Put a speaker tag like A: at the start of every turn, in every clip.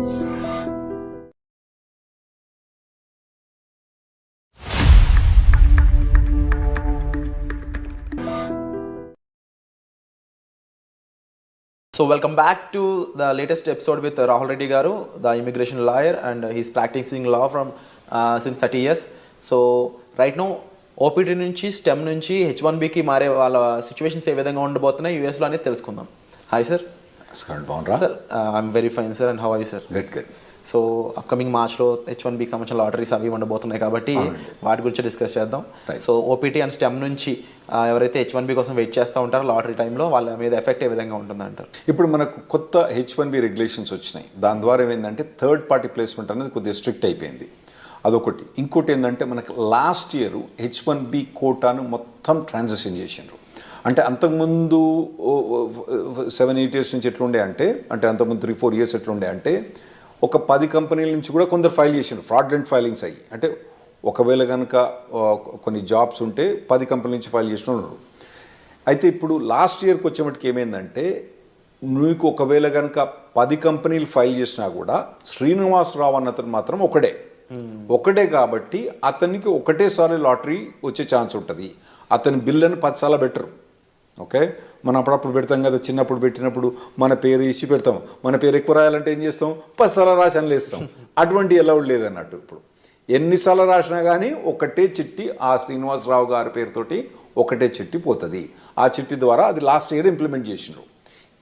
A: So welcome back to the latest episode with Rahul Reddy Garu, the immigration lawyer, and he's practicing law from since 30 years. So right now OPT నుంచి stem నుంచి H1Bకి మారే వాళ్ళ situations ఏ విధంగా ఉండబోతున్నాయి యూఎస్లో అనేది తెలుసుకుందాం. Hi sir. Sir I'm very fine sir, and how are you sir?
B: Good.
A: So upcoming మార్చ్లో H1Bకి సంబంధించిన లాటరీస్ అవి ఉండబోతున్నాయి కాబట్టి వాటి గురించి డిస్కస్ చేద్దాం. సో ఓపీటీ అండ్ స్టెమ్ నుంచి ఎవరైతే H1B కోసం వెయిట్ చేస్తూ ఉంటారో లాటరీ టైంలో వాళ్ళ మీద ఎఫెక్ట్ ఏ విధంగా ఉంటుంది అంటారు?
B: ఇప్పుడు మనకు కొత్త H1B రెగ్యులేషన్స్ వచ్చినాయి. దాని ద్వారా ఏమైందంటే థర్డ్ పార్టీ ప్లేస్మెంట్ అనేది కొద్దిగా స్ట్రిక్ట్ అయిపోయింది. అదొకటి. ఇంకోటి ఏంటంటే మనకు లాస్ట్ ఇయర్ H1B కోటాను మొత్తం ట్రాన్సాక్షన్ చేసిండ్రు. అంటే అంతకుముందు 7-8 years నుంచి ఎట్లుండే అంటే అంతకుముందు 3-4 years ఎట్లుండే అంటే ఒక 10 కంపెనీల నుంచి కూడా కొందరు ఫైల్ చేసిండ్రు, ఫ్రాడ్లెంట్ ఫైలింగ్స్ అయ్యి. అంటే ఒకవేళ కనుక కొన్ని జాబ్స్ ఉంటే 10 కంపెనీల నుంచి ఫైల్ చేసిన ఉన్నారు. అయితే ఇప్పుడు లాస్ట్ ఇయర్కి వచ్చేమటికి ఏమైందంటే నీకు ఒకవేళ కనుక 10 కంపెనీలు ఫైల్ చేసినా కూడా శ్రీనివాసరావు అన్నతను మాత్రం ఒకటే కాబట్టి అతనికి ఒకటేసారి లాటరీ వచ్చే ఛాన్స్ ఉంటుంది. అతని బిల్లుని 10 సార్లు బెటరు. ఓకే, మనం అప్పుడప్పుడు పెడతాం కదా, చిన్నప్పుడు పెట్టినప్పుడు మన పేరు ఇచ్చి పెడతాం. మన పేరు ఎక్కువ రాయాలంటే ఏం చేస్తాం? 10 సార్లు రాసి అనలేస్తాం. అటువంటి అలౌడ్ లేదన్నట్టు. ఇప్పుడు ఎన్నిసార్లు రాసినా కానీ ఒకటే చిట్టి ఆ శ్రీనివాసరావు గారి పేరుతోటి ఒకటే చిట్టి పోతుంది. ఆ చిట్టి ద్వారా అది లాస్ట్ ఇయర్ ఇంప్లిమెంట్ చేసినారు.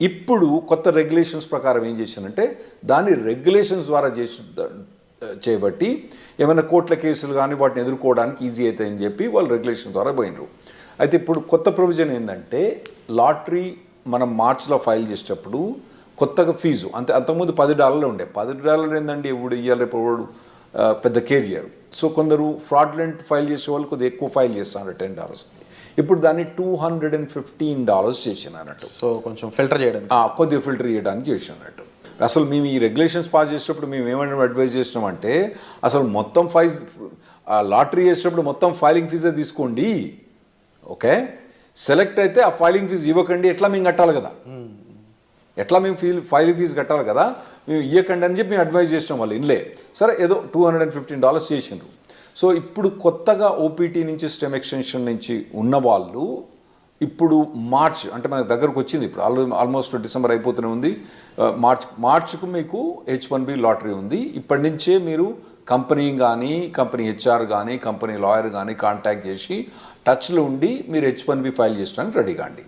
B: ఇప్పుడు కొత్త రెగ్యులేషన్స్ ప్రకారం ఏం చేశారంటే దాన్ని రెగ్యులేషన్స్ ద్వారా చేయబట్టి ఏమైనా కోర్టుల కేసులు కానీ వాటిని ఎదుర్కోవడానికి ఈజీ అవుతాయని చెప్పి వాళ్ళు రెగ్యులేషన్ ద్వారా పోయినరు. అయితే ఇప్పుడు కొత్త ప్రొవిజన్ ఏంటంటే లాటరీ మనం మార్చ్లో ఫైల్ చేసేటప్పుడు కొత్తగా ఫీజు అంతకుముందు $10 ఉండే. $10 ఏంటంటే ఇప్పుడు ఇవ్వాలి, ఇప్పుడు పెద్ద కేర్ చేయరు. సో కొందరు ఫ్రాడ్లెంట్ ఫైల్ చేసే వాళ్ళు కొద్దిగా ఎక్కువ ఫైల్ చేస్తున్నారు, $10. ఇప్పుడు దాన్ని $215 చేసిన అన్నట్టు.
A: సో కొంచెం ఫిల్టర్ చేయడానికి,
B: కొద్దిగా ఫిల్టర్ చేయడానికి చేసిన అన్నట్టు. అసలు మేము ఈ రెగ్యులేషన్స్ పాస్ చేసేటప్పుడు మేము ఏమైనా అడ్వైజ్ చేసినామంటే అసలు మొత్తం లాటరీ చేసేటప్పుడు మొత్తం ఫైలింగ్ ఫీజే తీసుకోండి. ఓకే, సెలెక్ట్ అయితే ఆ ఫైలింగ్ ఫీజు ఇవ్వకండి. ఎట్లా మేము కట్టాలి కదా, ఫైలింగ్ ఫీజు కట్టాలి కదా, మేము ఇవ్వకండి అని చెప్పి మేము అడ్వైజ్ చేసినాం. వాళ్ళు ఇన్లే సరే ఏదో $215 చేసిండ్రు. సో ఇప్పుడు కొత్తగా ఓపీటీ నుంచి స్టెమ్ ఎక్స్టెన్షన్ నుంచి ఉన్న వాళ్ళు ఇప్పుడు మార్చ్ అంటే మనకు దగ్గరకు వచ్చింది. ఇప్పుడు ఆల్మోస్ట్ డిసెంబర్ అయిపోతూనే ఉంది. మార్చ్కు మీకు H1B లాటరీ ఉంది. ఇప్పటి నుంచే మీరు కంపెనీ కానీ కంపెనీ హెచ్ఆర్ కానీ కంపెనీ లాయర్ కానీ కాంటాక్ట్ చేసి టచ్లో ఉండి మీరు H1B ఫైల్ చేయడానికి రెడీ కాండి.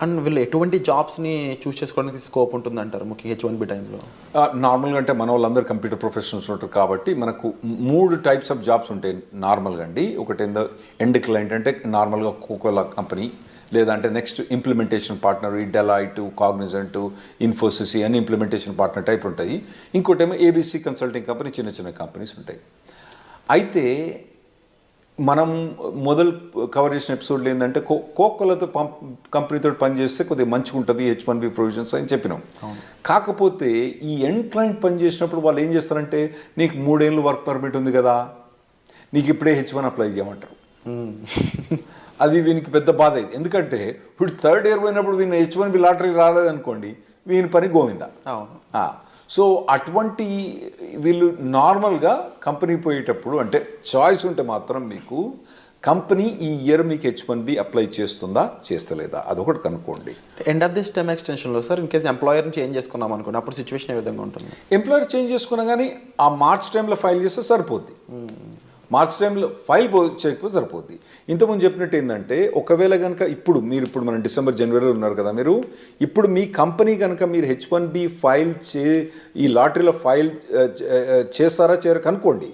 A: అండ్ వీళ్ళు ఎటువంటి జాబ్స్ని చూస్ చేసుకోవడానికి స్కోప్ ఉంటుంది అంటారు ముఖ్యంగా H1B టైంలో?
B: నార్మల్గా అంటే మన వాళ్ళందరూ కంప్యూటర్ ప్రొఫెషనల్స్ ఉంటారు కాబట్టి మనకు 3 types ఆఫ్ జాబ్స్ ఉంటాయి నార్మల్గా అండి. ఒకటి ఎండ్ క్లయింట్ అంటే నార్మల్గా కోకోలా కంపెనీ, లేదంటే నెక్స్ట్ ఇంప్లిమెంటేషన్ పార్ట్నర్, ఈ డెలాయిట్, కాగ్నిజెంట్, ఇన్ఫోసిస్ అన్ని ఇంప్లిమెంటేషన్ పార్ట్నర్ టైప్ ఉంటాయి. ఇంకోటేమో ABC కన్సల్టింగ్ కంపెనీ, చిన్న కంపెనీస్ ఉంటాయి. అయితే మనం మొదలు కవర్ చేసిన ఎపిసోడ్లో ఏంటంటే కోకోలతో కంపెనీతో పనిచేస్తే కొద్దిగా మంచిగా ఉంటుంది H1B ప్రొవిజన్స్ అని చెప్పినాం. కాకపోతే ఈ ఎండ్ క్లయింట్ పనిచేసినప్పుడు వాళ్ళు ఏం చేస్తారంటే నీకు 3 ఏళ్ళు వర్క్ పర్మిట్ ఉంది కదా, నీకు ఇప్పుడే H1 అప్లై చేయమంటారు. అది వీనికి పెద్ద బాధ అయింది. ఎందుకంటే ఇప్పుడు 3rd year పోయినప్పుడు వీని H1B లాటరీ రాలేదనుకోండి, వీని పని గోవిందా. సో అటువంటి వీళ్ళు నార్మల్గా కంపెనీ పోయేటప్పుడు అంటే చాయిస్ ఉంటే మాత్రం మీకు కంపెనీ ఈ ఇయర్ మీకు H1B అప్లై చేస్తుందా చేస్తలేదా అదొకటి కనుక్కోండి.
A: ఎండ్ ఆఫ్ ది స్టెమ్ ఎక్స్టెన్షన్లో సార్ ఇన్ కేసు ఎంప్లాయర్ని చేంజ్ చేసుకున్నాం అనుకోండి, అప్పుడు సిచ్యువేషన్ ఏ విధంగా ఉంటుంది?
B: ఎంప్లాయర్ చేంజ్ చేసుకున్నా కానీ ఆ మార్చ్ టైంలో ఫైల్ చేస్తే సరిపోద్ది. మార్చ్ టైంలో ఫైల్ చేయకపోతే సరిపోద్ది. ఇంతకుముందు చెప్పినట్టు ఏంటంటే ఒకవేళ కనుక ఇప్పుడు మనం డిసెంబర్ జనవరిలో ఉన్నారు కదా, మీరు ఇప్పుడు మీ కంపెనీ కనుక మీరు H1B ఫైల్ ఈ లాటరీలో ఫైల్ చేస్తారా చేయరా కనుక్కోండి.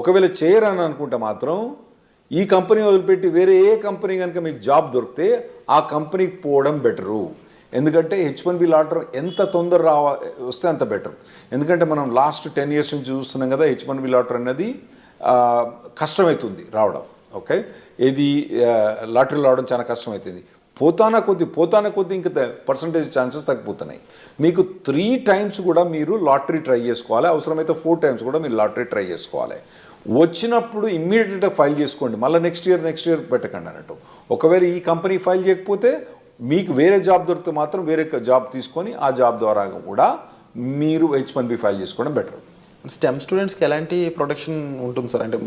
B: ఒకవేళ చేయరని అనుకుంటే మాత్రం ఈ కంపెనీ వదిలిపెట్టి వేరే ఏ కంపెనీ కనుక మీకు జాబ్ దొరికితే ఆ కంపెనీకి పోవడం బెటరు. ఎందుకంటే H1B లాటరీ ఎంత తొందర వస్తే అంత బెటర్. ఎందుకంటే మనం లాస్ట్ 10 years నుంచి చూస్తున్నాం కదా, H1B లాటరీ అనేది కష్టమవుతుంది రావడం. ఓకే, ఇది లాటరీలో రావడం చాలా కష్టమవుతుంది. పోతానా కొద్ది ఇంకా పర్సంటేజ్ ఛాన్సెస్ తగ్గిపోతున్నాయి. మీకు 3 times కూడా మీరు లాటరీ ట్రై చేసుకోవాలి, అవసరమైతే 4 times కూడా మీరు లాటరీ ట్రై చేసుకోవాలి. వచ్చినప్పుడు ఇమ్మీడియట్గా ఫైల్ చేసుకోండి, మళ్ళీ నెక్స్ట్ ఇయర్ పెట్టకండి అన్నట్టు. ఒకవేళ ఈ కంపెనీ ఫైల్ చేయకపోతే మీకు వేరే జాబ్ దొరికితే మాత్రం వేరే జాబ్ తీసుకొని ఆ జాబ్ ద్వారా కూడా మీరు H1B ఫైల్ చేసుకోవడం బెటర్.
A: స్టెమ్ స్టూడెంట్స్కి ఎలాంటి ప్రొటెక్షన్ ఉంటుంది సార్? అంటే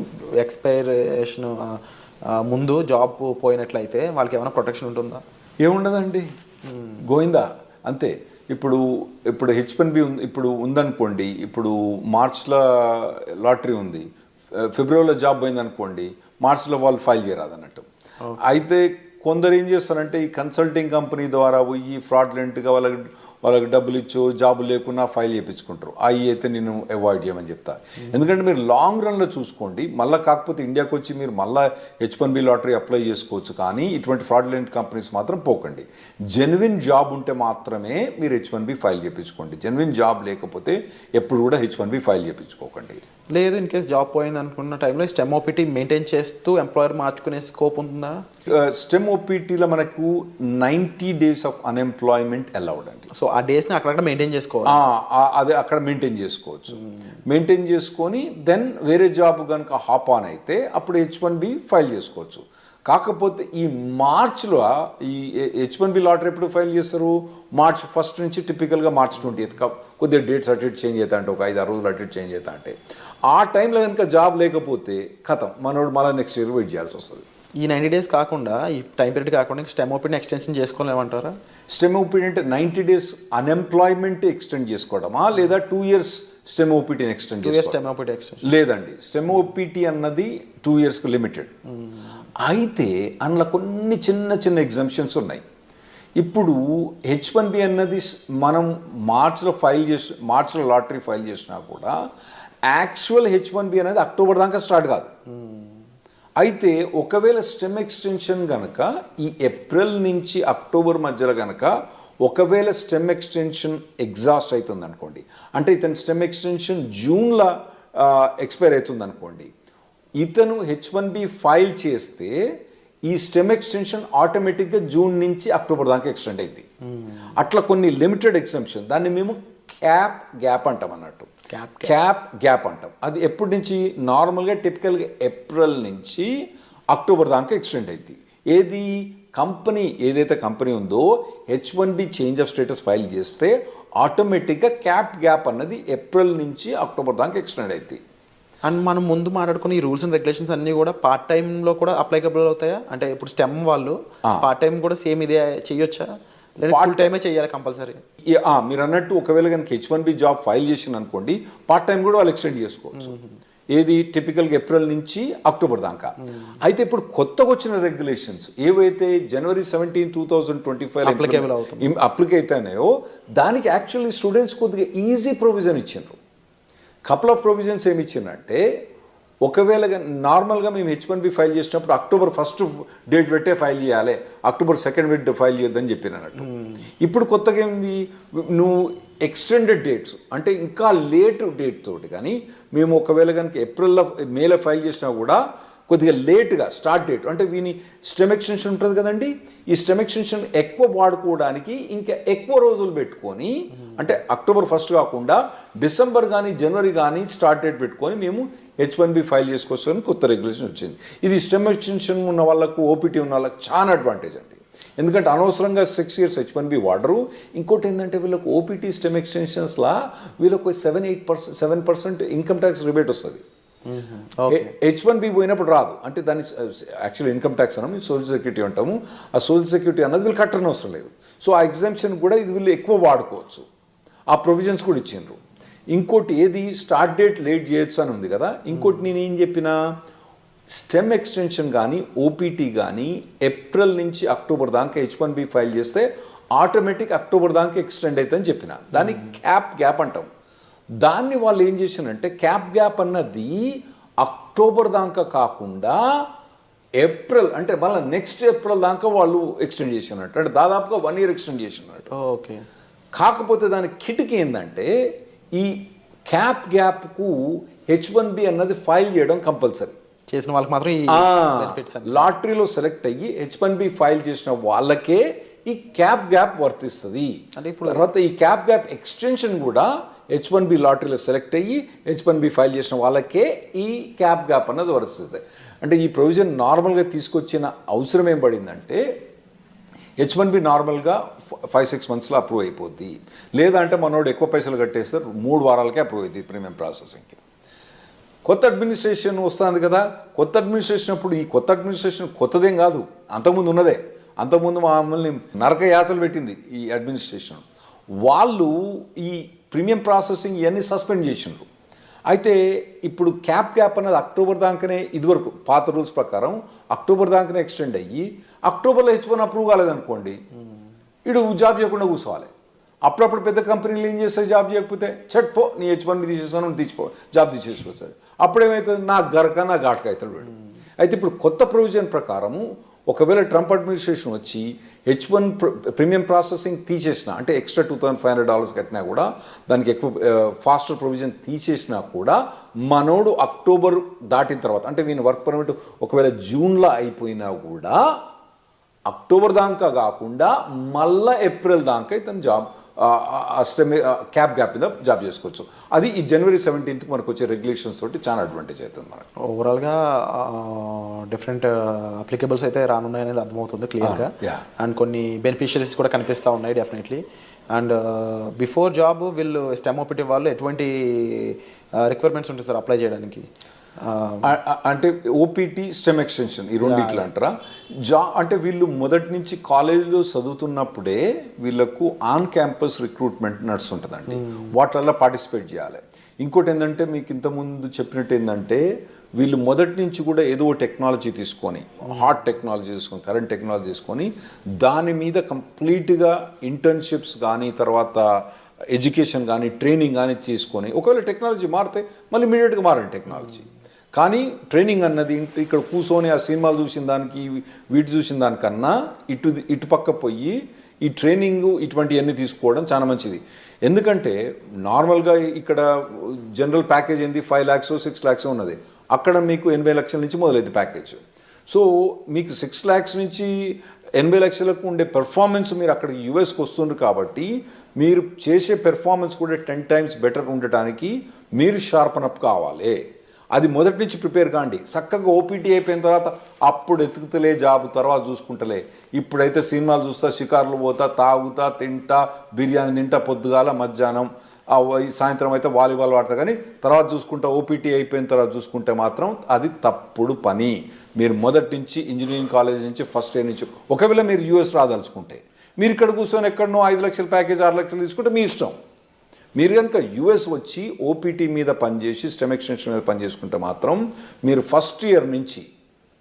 A: ఎక్స్పైరేషన్ ముందు జాబ్ పోయినట్లయితే వాళ్ళకి ఏమైనా ప్రొటెక్షన్ ఉంటుందా?
B: ఏముండదండి, గోయిందా అంతే. ఇప్పుడు H1B ఇప్పుడు ఉందనుకోండి, ఇప్పుడు మార్చ్లో లాటరీ ఉంది, ఫిబ్రవరిలో జాబ్ పోయిందనుకోండి, మార్చ్లో వాళ్ళు ఫైల్ చేయరాదు అన్నట్టు. అయితే కొందరు ఏం చేస్తారంటే ఈ కన్సల్టింగ్ కంపెనీ ద్వారా పోయి ఫ్రాడ్లెంట్గా వాళ్ళకి డబ్బులు ఇచ్చో జాబ్ లేకున్నా ఫైల్ చేయించుకుంటారు. అవి అయితే నేను అవాయిడ్ చేయమని చెప్తా. ఎందుకంటే మీరు లాంగ్ రన్లో చూసుకోండి, మళ్ళీ కాకపోతే ఇండియాకి వచ్చి మీరు మళ్ళీ H1B లాటరీ అప్లై చేసుకోవచ్చు, కానీ ఇటువంటి ఫ్రాడ్లెంట్ కంపెనీస్ మాత్రం పోకండి. జెన్యున్ జాబ్ ఉంటే మాత్రమే మీరు H1B ఫైల్ చేయించుకోండి. జెన్యున్ జాబ్ లేకపోతే ఎప్పుడు కూడా H1B ఫైల్ చేయించుకోకండి.
A: లేదు, ఇన్ కేస్ జాబ్ పోయింది అనుకున్న టైంలో స్టెమ్ ఓపీటీ మెయింటైన్ చేస్తూ ఎంప్లాయర్ మార్చుకునే స్కోప్ ఉంటుందా?
B: స్టెమ్ ఓపీటీలో మనకు 90 days ఆఫ్ అన్ఎంప్లాయ్మెంట్ అలౌడ్ అండి.
A: సో ఆ డేస్ని అక్కడక్కడ మెయింటైన్ చేసుకోవాలి.
B: అదే అక్కడ మెయింటైన్ చేసుకోవచ్చు. మెయింటైన్ చేసుకొని దెన్ వేరే జాబ్ కనుక హాప్ ఆన్ అయితే అప్పుడు H1B ఫైల్ చేసుకోవచ్చు. కాకపోతే ఈ మార్చ్లో ఈ H1B లాటరీ ఎప్పుడు ఫైల్ చేస్తారు? March 1st నుంచి టిపికల్గా March 20th కొద్దిగా డేట్స్ అటు ఇటు చేంజ్ అవుతా అంటే ఒక 5-6 రోజులు అటు ఇటు చేంజ్ అవుతా అంటే ఆ టైంలో కనుక జాబ్ లేకపోతే కథం, మనోడు మళ్ళీ నెక్స్ట్ ఇయర్ వెయిట్ చేయాల్సి వస్తుంది.
A: ఈ 90 days కాకుండా, ఈ టైం పీరియడ్ కాకుండా స్టెమ్ ఓపీని ఎక్స్టెన్షన్ చేసుకోలేమంటారా?
B: స్టెమ్ ఓపీటీ అంటే 90 days అన్ఎంప్లాయ్మెంట్ ఎక్స్టెండ్ చేసుకోవడమా, లేదా 2 years స్టెమ్ ఓపీటీని ఎక్స్టెండ్ చేసుకోవడం? లేదండి, స్టెమ్ ఓపీటీ అన్నది 2 yearsకి లిమిటెడ్. అయితే అందులో కొన్ని చిన్న చిన్న ఎగ్జామ్షన్స్ ఉన్నాయి. ఇప్పుడు H1B అన్నది మనం మార్చ్లో లాటరీ ఫైల్ చేసినా కూడా యాక్చువల్ H1B అనేది అక్టోబర్ దాకా స్టార్ట్ కాదు. అయితే ఒకవేళ స్టెమ్ ఎక్స్టెన్షన్ కనుక ఈ ఏప్రిల్ నుంచి అక్టోబర్ మధ్యలో కనుక ఒకవేళ స్టెమ్ ఎక్స్టెన్షన్ ఎగ్జాస్ట్ అవుతుంది అనుకోండి, అంటే ఇతని స్టెమ్ ఎక్స్టెన్షన్ జూన్లో ఎక్స్పైర్ అవుతుంది అనుకోండి, ఇతను H1B ఫైల్ చేస్తే ఈ స్టెమ్ ఎక్స్టెన్షన్ ఆటోమేటిక్గా జూన్ నుంచి అక్టోబర్ దాకా ఎక్స్టెండ్ అయింది. అట్లా కొన్ని లిమిటెడ్ ఎగ్జామ్షన్, దాన్ని మేము క్యాప్ గ్యాప్ అంటాం అన్నట్టు. క్యాప్ గ్యాప్ అంటాం. అది ఎప్పటి నుంచి? నార్మల్గా టిపికల్గా ఏప్రిల్ నుంచి అక్టోబర్ దాకా ఎక్స్టెండ్ అయింది. ఏదైతే కంపెనీ ఉందో H1B change of status file చేస్తే ఆటోమేటిక్గా క్యాప్ గ్యాప్ అన్నది ఏప్రిల్ నుంచి అక్టోబర్ దాకా ఎక్స్టెండ్ అయింది.
A: అండ్ మనం ముందు మాట్లాడుకున్న ఈ రూల్స్ అండ్ రెగ్యులేషన్స్ అన్నీ కూడా పార్ట్ టైంలో కూడా అప్లైకబుల్ అవుతాయా? అంటే ఇప్పుడు స్టెమ్ వాళ్ళు పార్ట్ టైం కూడా సేమ్ ఇదే చేయొచ్చా, లేదా ఫుల్ టైమే చేయాలి కంపల్సరీ?
B: మీరు అన్నట్టు ఒకవేళ కనుక H1B జాబ్ ఫైల్ చేసిన అనుకోండి, పార్ట్ టైం కూడా వాళ్ళు ఎక్స్టెండ్ చేసుకోవచ్చు. ఏది టిపికల్గా ఏప్రిల్ నుంచి అక్టోబర్ దాకా. అయితే ఇప్పుడు కొత్తగా వచ్చిన రెగ్యులేషన్స్ ఏవైతే January 17, 2025 అప్లికే అవుతాయో దానికి యాక్చువల్లీ స్టూడెంట్స్ కొద్దిగా ఈజీ ప్రొవిజన్ ఇచ్చిండ్రు. కపుల్ ఆఫ్ ప్రొవిజన్స్ ఏమి ఇచ్చిందంటే, ఒకవేళ నార్మల్గా మేము H1B ఫైల్ చేసినప్పుడు October 1st డేట్ పెట్టే ఫైల్ చేయాలి, October 2nd ఫైల్ చేయొద్దని చెప్పినట్టు. ఇప్పుడు కొత్తగా ఏంది, నువ్వు ఎక్స్టెండెడ్ డేట్స్ అంటే ఇంకా లేట్ డేట్ తోటి కానీ మేము ఒకవేళ కనుక మేలో ఫైల్ చేసినా కూడా కొద్దిగా లేట్గా స్టార్ట్ డేట్ అంటే వీని స్టెమ్ ఎక్స్టెన్షన్ ఉంటుంది కదండి, ఈ స్టెమ్ ఎక్స్టెన్షన్ ఎక్కువ వాడుకోవడానికి ఇంకా ఎక్కువ రోజులు పెట్టుకొని, అంటే October 1st కాకుండా డిసెంబర్ కానీ జనవరి కానీ స్టార్ట్ డేట్ పెట్టుకొని మేము H1B ఫైల్ చేసుకోవచ్చని కొత్త రెగ్యులేషన్ వచ్చింది. ఇది స్టెమ్ ఎక్స్టెన్షన్ ఉన్న వాళ్ళకు, ఓపీటీ ఉన్న వాళ్ళకి చాలా అడ్వాంటేజ్ అండి. ఎందుకంటే అనవసరంగా 6 years H1B వాడరు. ఇంకోటి ఏంటంటే వీళ్ళకి ఓపీటీ స్టెమ్ ఎక్స్టెన్షన్స్లా వీళ్ళకు 7% ఇన్కమ్ ట్యాక్స్ రిబేట్ వస్తుంది. H1B పోయినప్పుడు రాదు. అంటే దాన్ని యాక్చువల్ ఇన్కమ్ ట్యాక్స్ అన్నాము, సోషల్ సెక్యూరిటీ అంటాము. ఆ సోషల్ సెక్యూరిటీ అన్నది వీళ్ళు కట్టని అవసరం లేదు. సో ఆ ఎగ్జామ్షన్ కూడా ఇది వీళ్ళు ఎక్కువ వాడుకోవచ్చు. ఆ ప్రొవిజన్స్ కూడా ఇచ్చిండ్రు. ఇంకోటి ఏది, స్టార్ట్ డేట్ లేట్ చేయొచ్చు అని ఉంది కదా. ఇంకోటి నేను ఏం చెప్పినా, స్టెమ్ ఎక్స్టెన్షన్ కానీ ఓపీటీ కానీ ఏప్రిల్ నుంచి అక్టోబర్ దాకా H1B ఫైల్ చేస్తే ఆటోమేటిక్ అక్టోబర్ దాకా ఎక్స్టెండ్ అవుతుందని చెప్పిన. దాన్ని క్యాప్ గ్యాప్ అంటాం. దాన్ని వాళ్ళు ఏం చేశారంటే, క్యాప్ గ్యాప్ అన్నది అక్టోబర్ దాకా కాకుండా ఏప్రిల్ అంటే మళ్ళీ నెక్స్ట్ ఏప్రిల్ దాకా వాళ్ళు ఎక్స్టెండ్ చేసినట్టు, అంటే దాదాపుగా 1 year ఎక్స్టెండ్ చేసినట్టు.
A: ఓకే. కాకపోతే
B: దాని కిటికీ ఏంటంటే, ఈ క్యాప్ గ్యాప్కు H1B అన్నది ఫైల్ చేయడం కంపల్సరీ.
A: చేసిన వాళ్ళకి మాత్రం
B: లాటరీలో సెలెక్ట్ అయ్యి H1B ఫైల్ చేసిన వాళ్ళకే ఈ క్యాప్ గ్యాప్ వర్తిస్తుంది. అంటే ఇప్పుడు తర్వాత ఈ క్యాప్ గ్యాప్ ఎక్స్టెన్షన్ కూడా H1B లాటరీలో సెలెక్ట్ అయ్యి H1B ఫైల్ చేసిన వాళ్ళకే ఈ క్యాప్ గ్యాప్ అన్నది వర్తిస్తుంది. అంటే ఈ ప్రొవిజన్ నార్మల్గా తీసుకొచ్చిన అవసరం ఏం పడిందంటే, H1B నార్మల్గా 5-6 మంత్స్లో అప్రూవ్ అయిపోద్ది. లేదంటే మనోడు ఎక్కువ పైసలు కట్టేస్తారు 3 వారాలకే అప్రూవ్ అవుతుంది ప్రీమియం ప్రాసెసింగ్కి. కొత్త అడ్మినిస్ట్రేషన్ వస్తుంది కదా, కొత్త అడ్మినిస్ట్రేషన్ అప్పుడు ఈ కొత్త అడ్మినిస్ట్రేషన్ కొత్తదేం కాదు, అంతకుముందు ఉన్నదే. అంతకుముందు మమ్మల్ని నరక యాతలు పెట్టింది ఈ అడ్మినిస్ట్రేషన్. వాళ్ళు ఈ ప్రీమియం ప్రాసెసింగ్ ఇవన్నీ సస్పెండ్ చేసిండ్రు. అయితే ఇప్పుడు క్యాప్ అనేది అక్టోబర్ దాకానే, ఇదివరకు పాత రూల్స్ ప్రకారం అక్టోబర్ దాకానే ఎక్స్టెండ్ అయ్యి అక్టోబర్లో H1 అప్రూవ్ కాలేదనుకోండి, ఇడు జాబ్ చేయకుండా కూర్చోవాలి. అప్పుడప్పుడు పెద్ద కంపెనీలు ఏం చేస్తాయి, జాబ్ చేయకపోతే పో నీ H1 తీసేస్తాను తీసిపో, జాబ్ తీసేసుకొస్తాడు. అప్పుడేమవుతుంది, నా గరక నా ఘాటక అవుతాడు వీడు. అయితే ఇప్పుడు కొత్త ప్రొవిజన్ ప్రకారము ఒకవేళ ట్రంప్ అడ్మినిస్ట్రేషన్ వచ్చి H1 ప్రీమియం ప్రాసెసింగ్ తీసేసిన, అంటే ఎక్స్ట్రా $2,500 కట్టినా కూడా, దానికి ఎక్కువ ఫాస్టర్ ప్రొవిజన్ తీసేసినా కూడా, మనోడు అక్టోబర్ దాటిన తర్వాత, అంటే వీని వర్క్ పర్మిట్ ఒకవేళ జూన్లో అయిపోయినా కూడా అక్టోబర్ దాకా కాకుండా మళ్ళా ఏప్రిల్ దాకా ఇతను జాబ్ గ్యాప్ మీద జాబ్ చేసుకోవచ్చు. అది ఈ January 17th మనకు వచ్చే రెగ్యులేషన్స్ తోటి చాలా అడ్వాంటేజ్ అవుతుంది మనకు.
A: ఓవరాల్గా డిఫరెంట్ అప్లికేబుల్స్ అయితే రానున్నాయి అనేది అర్థమవుతుంది క్లియర్గా. అండ్ కొన్ని బెనిఫిషరీస్ కూడా కనిపిస్తూ ఉన్నాయి డెఫినెట్లీ. అండ్ బిఫోర్ జాబ్ వీళ్ళు STEM OPT వాళ్ళు ఎటువంటి రిక్వైర్మెంట్స్ ఉంటాయి సార్ అప్లై చేయడానికి?
B: అంటే OPT STEM ఎక్స్టెన్షన్ ఈ రెండిట్లు అంటారా? అంటే వీళ్ళు మొదటి నుంచి కాలేజీలో చదువుతున్నప్పుడే వీళ్ళకు ఆన్ క్యాంపస్ రిక్రూట్మెంట్ నడుస్తుంటుందండి. వాటిల్లో పార్టిసిపేట్ చేయాలి. ఇంకోటి ఏంటంటే, మీకు ఇంతకుముందు చెప్పినట్టు ఏంటంటే, వీళ్ళు మొదటి నుంచి కూడా ఏదో టెక్నాలజీ తీసుకొని, హాట్ టెక్నాలజీ తీసుకొని, కరెంట్ టెక్నాలజీ తీసుకొని, దాని మీద కంప్లీట్గా ఇంటర్న్షిప్స్ కానీ, తర్వాత ఎడ్యుకేషన్ కానీ, ట్రైనింగ్ కానీ తీసుకొని, ఒకవేళ టెక్నాలజీ మారితే మళ్ళీ ఇమీడియట్గా మారండి టెక్నాలజీ. కానీ ట్రైనింగ్ అన్నది ఇక్కడ కూర్చొని ఆ సినిమాలు చూసిన దానికి వీటి చూసిన దానికన్నా ఇటు పక్క పోయి ఈ ట్రైనింగ్ ఇటువంటివన్నీ తీసుకోవడం చాలా మంచిది. ఎందుకంటే నార్మల్గా ఇక్కడ జనరల్ ప్యాకేజ్ ఏంది 5 lakhs 6 lakhs ఉన్నది, అక్కడ మీకు 80 లక్షల నుంచి మొదలైంది ప్యాకేజ్. సో మీకు 6 lakhs నుంచి 80 లక్షలకు ఉండే పెర్ఫార్మెన్స్ మీరు అక్కడ యూఎస్కి వస్తుండ్రు కాబట్టి, మీరు చేసే పెర్ఫార్మెన్స్ కూడా 10 times బెటర్ ఉండటానికి మీరు షార్పన్ అప్ కావాలి. అది మొదటి నుంచి ప్రిపేర్ కాండి. చక్కగా OPT అయిపోయిన తర్వాత అప్పుడు ఎతుకుతలే జాబ్, తర్వాత చూసుకుంటలే. ఇప్పుడైతే సినిమాలు చూస్తా, షికార్లు పోతా, తాగుతా, తింటా, బిర్యానీ తింటా, పొద్దుగాల మధ్యాహ్నం, సాయంత్రం అయితే వాలీబాల్ ఆడతా, కానీ తర్వాత చూసుకుంటా, OPT అయిపోయిన తర్వాత చూసుకుంటే మాత్రం అది తప్పుడు పని. మీరు మొదటి నుంచి ఇంజనీరింగ్ కాలేజ్ నుంచి ఫస్ట్ ఇయర్ నుంచి, ఒకవేళ మీరు US రాదలుచుకుంటే, మీరు ఇక్కడ కూర్చొని ఎక్కడనో 5 లక్షల ప్యాకేజ్ 6 లక్షలు తీసుకుంటే మీ ఇష్టం. మీరు కనుక US వచ్చి OPT మీద పనిచేసి STEM ఎక్స్టెన్షన్ మీద పనిచేసుకుంటే మాత్రం మీరు ఫస్ట్ ఇయర్ నుంచి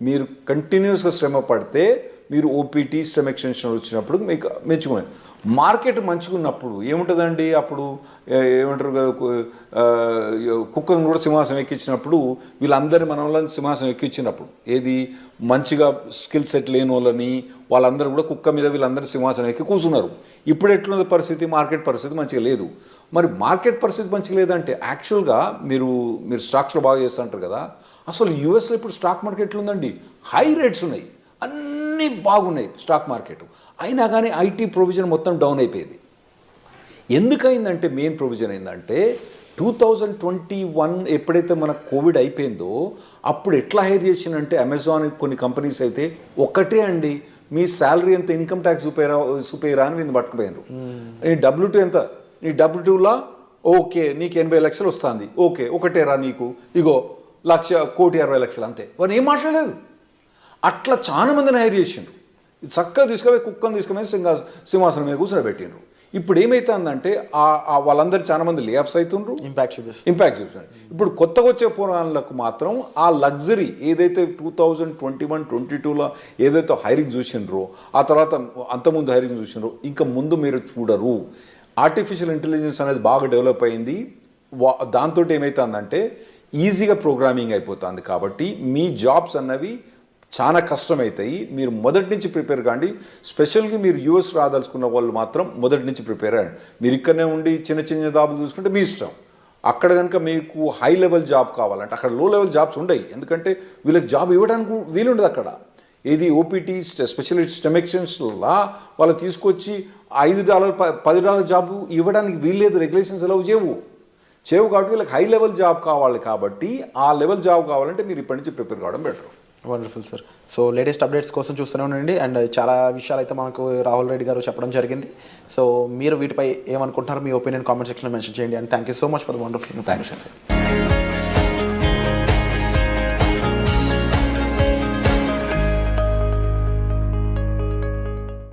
B: మీరు కంటిన్యూస్గా శ్రమ పడితే మీరు OPT STEM ఎక్స్టెన్షన్ వచ్చినప్పుడు మీకు మెచ్చుకునే మార్కెట్ మంచిగా ఉన్నప్పుడు ఏముంటుందండి, అప్పుడు ఏమంటారు కదా, కుక్కను కూడా సింహాసనం ఎక్కించినప్పుడు వీళ్ళందరి మన వాళ్ళని సింహాసనం ఎక్కించినప్పుడు, ఏది మంచిగా స్కిల్ సెట్ లేని వాళ్ళని వాళ్ళందరూ కూడా కుక్క మీద వీళ్ళందరూ సింహాసనం ఎక్కి కూర్చున్నారు. ఇప్పుడు ఎట్లున్నది పరిస్థితి, మార్కెట్ పరిస్థితి మంచిగా లేదు. మరి మార్కెట్ పరిస్థితి మంచిగా లేదంటే యాక్చువల్గా మీరు స్టాక్స్లో బాగా చేస్తుంటారు కదా, అసలు యూఎస్లో ఇప్పుడు స్టాక్ మార్కెట్ ఎట్లుందండి, హై రేట్స్ ఉన్నాయి, అన్నీ బాగున్నాయి స్టాక్ మార్కెట్, అయినా కానీ IT ప్రొవిజన్ మొత్తం డౌన్ అయిపోయింది. ఎందుకైందంటే మెయిన్ ప్రొవిజన్ ఏంటంటే 2021 ఎప్పుడైతే మన కోవిడ్ అయిపోయిందో అప్పుడు ఎట్లా హైర్ చేసిందంటే, అమెజాన్ కొన్ని కంపెనీస్ అయితే ఒకటే అండి, మీ శాలరీ ఎంత, ఇన్కమ్ ట్యాక్స్ చూపేరా అని వీళ్ళు పట్టుకుపోయినారు. నీ W2 ఎంత, నీ W2లా ఓకే నీకు 80 లక్షలు వస్తుంది, ఓకే ఒకటేరా నీకు, ఇగో 1,60,60,000 అంతే, వారు ఏం మాట్లాడలేదు. అట్లా చాలా మందిని హైర్ చేసిండ్రు. చక్కగా తీసుకుపోయి కుక్కను తీసుకుపోయి సింహాసనం మీద కూర్చోబెట్టిండ్రు. ఇప్పుడు ఏమైతుందంటే వాళ్ళందరూ చాలా మంది లే ఆఫ్స్ అవుతుండ్రు, ఇంపాక్ట్ చూపిస్తున్నారు. ఇప్పుడు కొత్తగా వచ్చే పోరాళ్ళకు మాత్రం ఆ లగ్జరీ ఏదైతే 2021-22లో ఏదైతే హైరింగ్ చూసిండ్రో, ఆ తర్వాత అంతకుముందు హైరింగ్ చూసిండ్రో, ఇంకా ముందు మీరు చూడరు. ఆర్టిఫిషియల్ ఇంటెలిజెన్స్ అనేది బాగా డెవలప్ అయింది. దాంతో ఏమవుతుందంటే ఈజీగా ప్రోగ్రామింగ్ అయిపోతుంది. కాబట్టి మీ జాబ్స్ అన్నవి చాలా కష్టమవుతాయి. మీరు మొదటి నుంచి ప్రిపేర్ కాండి. స్పెషల్గా మీరు US రాదలుచుకున్న వాళ్ళు మాత్రం మొదటి నుంచి ప్రిపేర్ అయ్యండి. మీరు ఇక్కడనే ఉండి చిన్న చిన్న జాబులు చూసుకుంటే మీ ఇష్టం. అక్కడ కనుక మీకు హై లెవెల్ జాబ్ కావాలంటే అక్కడ లో లెవెల్ జాబ్స్ ఉండవు, ఎందుకంటే వీళ్ళకి జాబ్ ఇవ్వడానికి వీలుండదు. అక్కడ ఏది OPT స్పెషలిస్ట్ STEM ఎక్స్టెన్షన్లా వాళ్ళు తీసుకొచ్చి $5 $10 జాబు ఇవ్వడానికి వీల్లేదు, రెగ్యులేషన్స్ ఎలా చేయవు కాబట్టి వీళ్ళకి హై లెవెల్ జాబ్ కావాలి. కాబట్టి ఆ లెవెల్ జాబ్ కావాలంటే మీరు ఇప్పటి నుంచి ప్రిపేర్ కావడం better.
A: Wonderful sir. So latest updates కోసం చూస్తూనే ఉండండి. అండ్ చాలా విషయాలు అయితే మనకు రాహుల్ రెడ్డి గారు చెప్పడం జరిగింది. సో మీరు వీటిపై ఏమనుకుంటున్నారు, మీ ఒపీనియన్ కామెంట్ సెక్షన్లో మెన్షన్ చేయండి. And thank you so much for the wonderful.
B: Thanks అండి.